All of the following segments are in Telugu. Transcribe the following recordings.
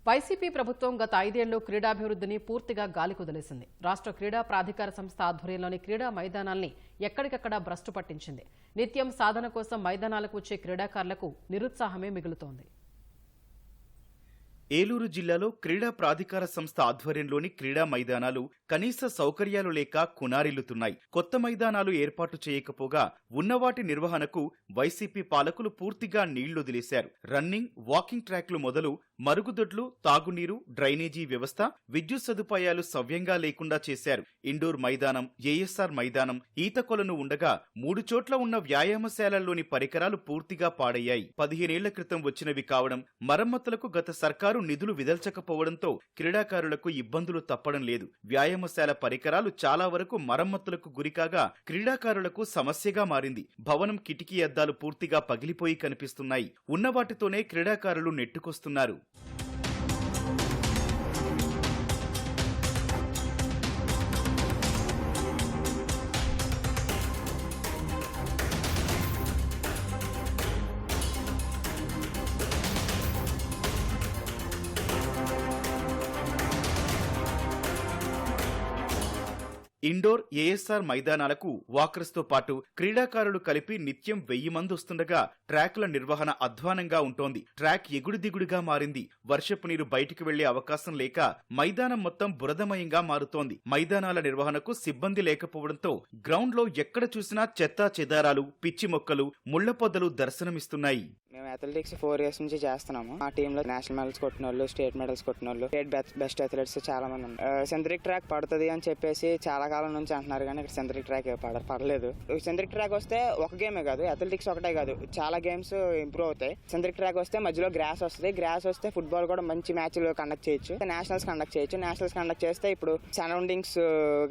వైసీపీ ప్రభుత్వం గత 5 ఏళ్లు క్రీడాభివృద్ధిని పూర్తిగా గాలికుదిలేసింది. రాష్ట్ర క్రీడా ప్రాధికార సంస్థ ఆధ్వర్యంలోని క్రీడా మైదానాల్ని ఎక్కడికక్కడ భ్రష్టు పట్టించింది. నిత్యం సాధన కోసం మైదానాలకు వచ్చే క్రీడాకారులకు నిరుత్సాహమే మిగులుతోంది. ఏలూరు జిల్లాలో క్రీడా ప్రాధికార సంస్థ ఆధ్వర్యంలోని క్రీడా మైదానాలు కనీస సౌకర్యాలు లేక కునారిల్లుతున్నాయి. కొత్త మైదానాలు ఏర్పాటు చేయకపోగా ఉన్నవాటి నిర్వహణకు వైసీపీ పాలకులు పూర్తిగా నీళ్లొదిలేశారు. రన్నింగ్, వాకింగ్ ట్రాక్లు మొదలు మరుగుదొడ్లు, తాగునీరు, డ్రైనేజీ వ్యవస్థ, విద్యుత్ సదుపాయాలు సవ్యంగా లేకుండా చేశారు. ఇండోర్ మైదానం, ఏఎస్ఆర్ మైదానం, ఈత కొలను ఉండగా 3 చోట్ల ఉన్న వ్యాయామశాలల్లోని పరికరాలు పూర్తిగా పాడయ్యాయి. 15 ఏళ్ల క్రితం వచ్చినవి కావడం, మరమ్మతులకు గత సర్కారు నిధులు విదల్చకపోవడంతో క్రీడాకారులకు ఇబ్బందులు తప్పడం లేదు. వ్యాయామశాల పరికరాలు చాలా వరకు మరమ్మతులకు గురికాగా క్రీడాకారులకు సమస్యగా మారింది. భవనం కిటికీ అద్దాలు పూర్తిగా పగిలిపోయి కనిపిస్తున్నాయి. ఉన్నవాటితోనే క్రీడాకారులు నెట్టుకొస్తున్నారు. ఇండోర్, ఏఎస్ఆర్ మైదానాలకు వాకర్స్ తో పాటు క్రీడాకారులు కలిపి నిత్యం 1000 మంది వస్తుండగా ట్రాక్ల నిర్వహణ అధ్వానంగా ఉంటోంది. ట్రాక్ ఎగుడు దిగుడుగా మారింది. వర్షపు నీరు బయటికి వెళ్లే అవకాశం లేక మైదానం మొత్తం బురదమయంగా మారుతోంది. మైదానాల నిర్వహణకు సిబ్బంది లేకపోవడంతో గ్రౌండ్ లో ఎక్కడ చూసినా చెత్తా చెదారాలు, పిచ్చి మొక్కలు, ముళ్ల పొదలు దర్శనమిస్తున్నాయి. మేము అథ్లెటిక్స్ 4 years నుంచి చేస్తున్నాము. ఆ టీమ్ లో నేషనల్ మెడల్స్ కొట్టిన వాళ్ళు, స్టేట్ మెడల్స్ కొట్టిన వాళ్ళు, స్టేట్ బెస్ట్ అథ్లెట్స్ చాలా మంది ఉన్నారు. సెంట్రిక్ ట్రాక్ పడుతుంది అని చెప్పేసి చాలా కాలం నుంచి అంటున్నారు, కానీ ఇక్కడ సెంట్రిక్ ట్రాక్ పడలేదు. సెంట్రిక్ ట్రాక్ వస్తే ఒక గేమే కాదు, అథ్లెటిక్స్ ఒకటే కాదు, చాలా గేమ్స్ ఇంప్రూవ్ అవుతాయి. సెంట్రిక్ ట్రాక్ వస్తే మధ్యలో గ్రాస్ వస్తుంది. గ్రాస్ వస్తే ఫుట్బాల్ కూడా మంచి మ్యాచ్లు కండక్ట్ చేయొచ్చు, నేషనల్స్ కండక్ట్ చేయొచ్చు. నేషనల్స్ కండక్ట్ చేస్తే ఇప్పుడు సరౌండింగ్స్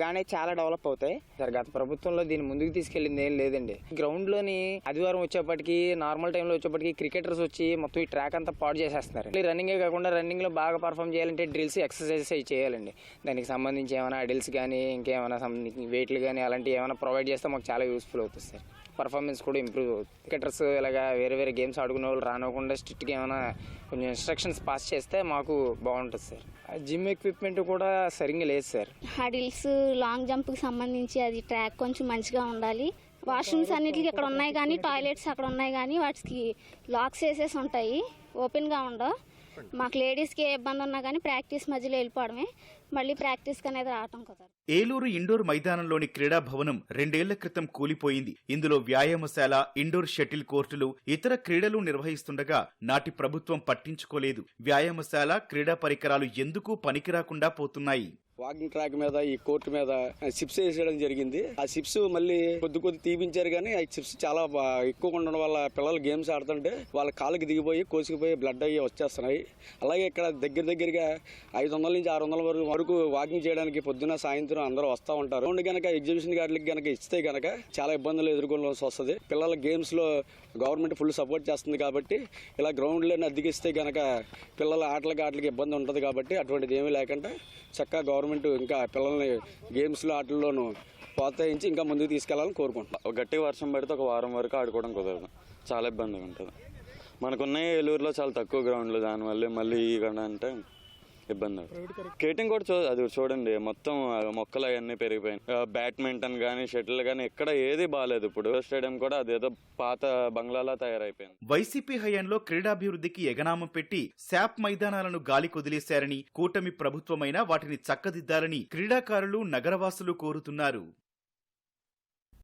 గానీ చాలా డెవలప్ అవుతాయి. గత ప్రభుత్వంలో దీన్ని ముందుకు తీసుకెళ్లింది ఏం లేదండి. గ్రౌండ్ లోని ఆదివారం వచ్చేప్పటికి, నార్మల్ టైంలో వచ్చేప్పటికి క్రికెటర్స్ వచ్చి మొత్తం ఈ ట్రాక్ అంతా పాడు చేసేస్తున్నారు. రన్నింగే కాకుండా రన్నింగ్ లో బాగా పర్ఫామ్ చేయాలంటే డ్రిల్స్, ఎక్సర్సైజెస్ చేయాలండి. దానికి సంబంధించి ఏమైనా అడిల్స్ కానీ ఇంకేమైనా వెయిట్లు కానీ అలాంటివి ఏమైనా ప్రొవైడ్ చేస్తే మాకు చాలా యూస్ఫుల్ అవుతుంది సార్. పర్ఫార్మెన్స్ కూడా ఇంప్రూవ్ అవుతుంది. క్రికెటర్స్ ఇలాగా వేరే గేమ్స్ ఆడుకునే వాళ్ళు రానివ్వకుండా స్ట్రిక్ట్గా ఏమైనా కొంచెం ఇన్స్ట్రక్షన్స్ పాస్ చేస్తే మాకు బాగుంటుంది సార్. జిమ్ ఎక్విప్మెంట్ కూడా సరిగ్గా లేదు సార్. హడిల్స్, లాంగ్ జంప్కి సంబంధించి అది ట్రాక్ కొంచెం మంచిగా ఉండాలి. వాష్రూమ్స్ అన్నిటికీ ఇక్కడ ఉన్నాయి కానీ, టాయిలెట్స్ అక్కడ ఉన్నాయి కానీ వాటికి లాక్స్ వేసేసి ఉంటాయి, ఓపెన్గా ఉండవు. మాకు లేడీస్కి ఏ ఇబ్బంది ఉన్నా కానీ ప్రాక్టీస్ మధ్యలో వెళ్ళిపోవడమే, మళ్ళీ ప్రాక్టీస్కి అనేది రావటం కుదరదు. ఏలూరు ఇండోర్ మైదానంలోని క్రీడా భవనం 2 ఏళ్ల క్రితం కూలిపోయింది. ఇందులో వ్యాయామశాల, ఇండోర్ షటిల్ కోర్టులు, ఇతర క్రీడలు నిర్వహిస్తుండగా నాటి ప్రభుత్వం పట్టించుకోలేదు. వ్యాయామశాల, క్రీడా పరికరాలు ఎందుకు పనికిరాకుండా పోతున్నాయి. వాకింగ్ ట్రాక్ మీద, ఈ కోర్టు మీద సిప్స్ వేసేయడం జరిగింది. ఆ సిప్స్ మళ్ళీ కొద్ది తీపించారు, కానీ ఆ సిప్స్ చాలా ఎక్కువ ఉండడం వల్ల పిల్లలు గేమ్స్ ఆడుతుంటే వాళ్ళ కాళ్ళకి దిగిపోయి, కోసుకుపోయి బ్లడ్ అయ్యి వచ్చేస్తున్నాయి. అలాగే ఇక్కడ దగ్గరగా 500 నుంచి 600 వరకు వాకింగ్ చేయడానికి పొద్దున, సాయంత్రం అందరూ వస్తూ ఉంటారు. గ్రౌండ్ కనుక ఎగ్జిబిషన్ గార్డులకి కనుక ఇస్తే కనుక చాలా ఇబ్బందులు ఎదుర్కోవాల్సి వస్తుంది. పిల్లల గేమ్స్ లో గవర్నమెంట్ ఫుల్ సపోర్ట్ చేస్తుంది కాబట్టి ఇలా గ్రౌండ్ లోనే అద్దెకిస్తే కనుక పిల్లల ఆటలకి ఇబ్బంది ఉంటుంది. కాబట్టి అటువంటిది ఏమీ లేకుండా చక్కగా గవర్నమెంట్ ఇంకా పిల్లల్ని గేమ్స్ లో, ఆటల్లోనూ ప్రోత్సహించి ఇంకా ముందుకు తీసుకెళ్లాలని కోరుకుంటున్నాం. గట్టి వర్షం పడితే ఒక వారం వరకు ఆడుకోవడం కుదరదు, చాలా ఇబ్బందిగా ఉంటుంది. మనకున్న ఏలూరులో చాలా తక్కువ గ్రౌండ్లు, దానివల్ల మళ్ళీ ఇక్కడ అంటే ఇబ్బంది. స్కేటింగ్ కూడా అది చూడండి, మొత్తం మొక్కలు అవన్నీ పెరిగిపోయాయి. బ్యాడ్మింటన్ కానీ, షటిల్ కానీ ఎక్కడ ఏది బాగాలేదు. ఇప్పుడు స్టేడియం కూడా అదేదో పాత బంగ్లాలా తయారైపోయింది. వైసీపీ హయాంలో క్రీడాభివృద్ధికి ఎగనామం పెట్టి శాప్ మైదానాలను గాలి కొదిలేశారని, కూటమి ప్రభుత్వమైనా వాటిని చక్కదిద్దాలని క్రీడాకారులు, నగరవాసులు కోరుతున్నారు.